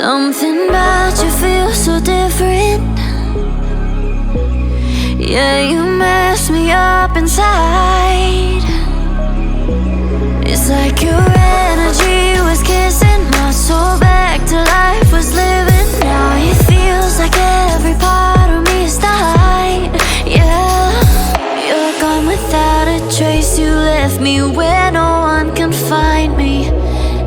Something about you feels so different. Yeah, you mess me up inside. It's like your energy was kissing my soul back to life, was living. Now it feels like every part of me is died. Yeah, you're gone without a trace. You left me where no one can find me.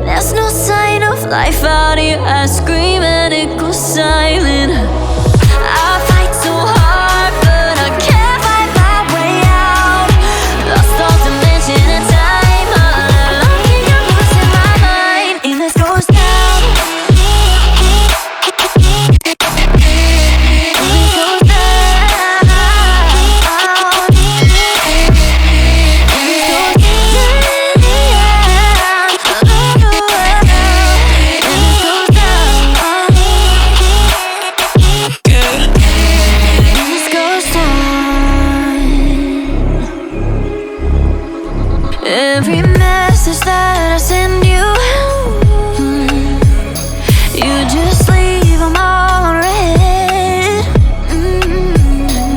There's no sign of life out here. I scream and it goes silent. I fight so hard, but I can't find my way out. Lost all dimension and time. All alone, think I'm losing my mind. And this goes down. Every message that I send you, you just leave them all unread.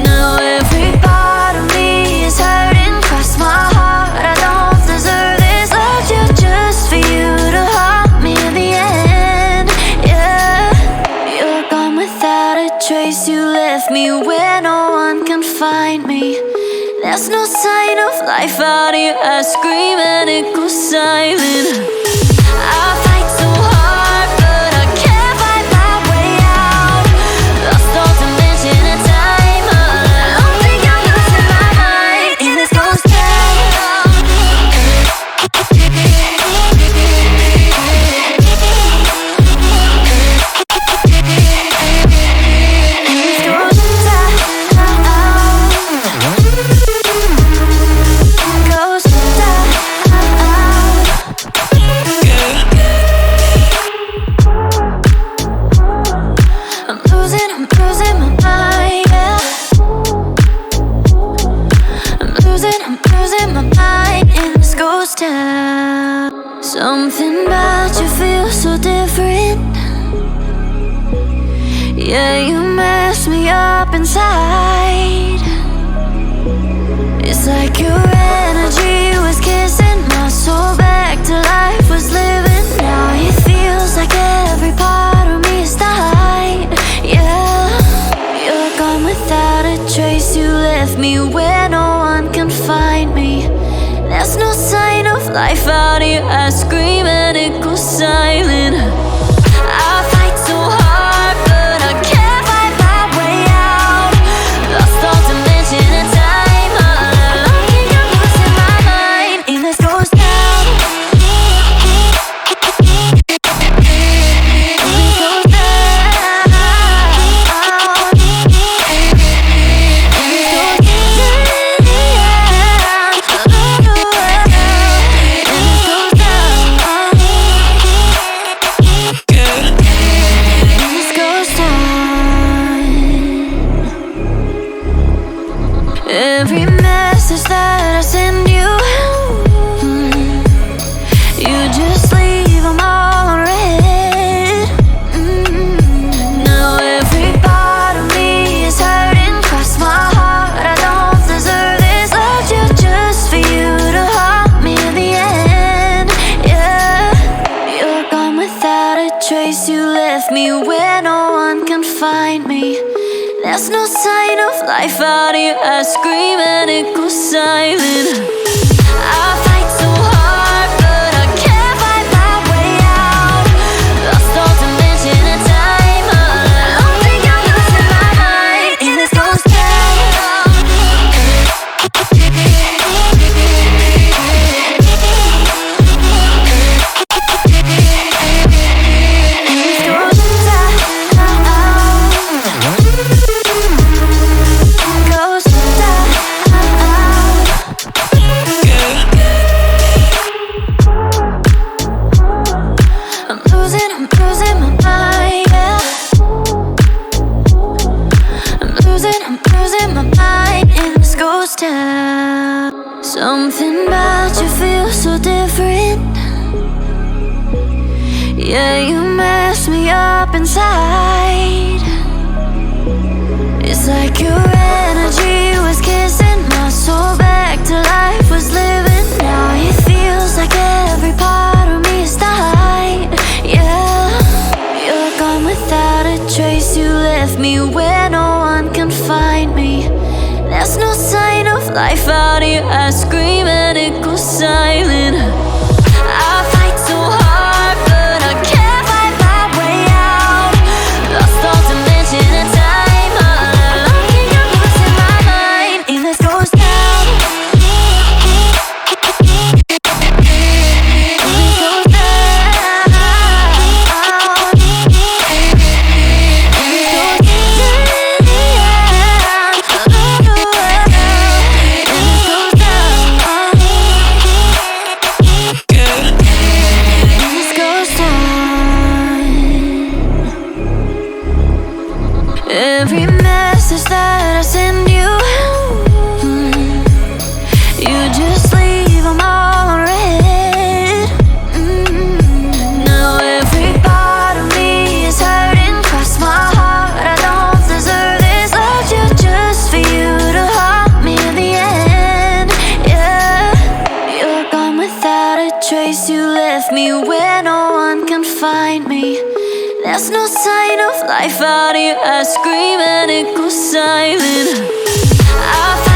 Now every part of me is hurting. Cross my heart, I don't deserve this. Loved you just for you to haunt me in the end. Yeah, you're gone without a trace. You left me where no one can find me. There's no sign of life out here. I scream and it goes silent. I fight so hard, but I can't find my way out. Lost all dimension and time. I don't think I'm losing my mind. And this goes down. Something about you feels so different. Yeah, you mess me up inside. It's like your energy was kissing my soul back to life, was living. Now it feels like every part of me is died. Yeah, you're gone without a trace. You left me where no one can find me. There's no sign of life out here. I scream and it goes silent. I fight so hard, but I can't find my way out. Lost all dimension and time. All alone, think I'm losing my mind. And this goes down. Every message that I send you, you just leave them all unread. Now every part of me is hurting. Cross my heart, I don't deserve this. Loved you just for you to haunt me in the end. Yeah, you're gone without a trace. You left me where no one can find me. There's no sign of life out here. I scream and it goes silent. I fight so hard, but I can't find my way out. Lost all dimension and time. I don't think I'm losing my mind. And this goes down. Something about you feels so different. Yeah, you mess mess me up inside. It's like your energy was kissing my soul back to life, was living. Now it feels like every part of me is dying. Yeah, you're gone without a trace. You left me where no one can find me. There's no sign of life out here. I scream and it goes silent. I fight so hard, but I can't fight my way out. Lost all dimension and time. All alone, I'm losing my mind. And this goes down. Every message that I send you, you just leave them all unread. Now every part of me is hurting. Cross my heart, I don't deserve this. Loved you just for you to haunt me in the end. Yeah, you're gone without a trace. You left me where no one can find me. There's no sign of life out here. I scream and it goes silent. I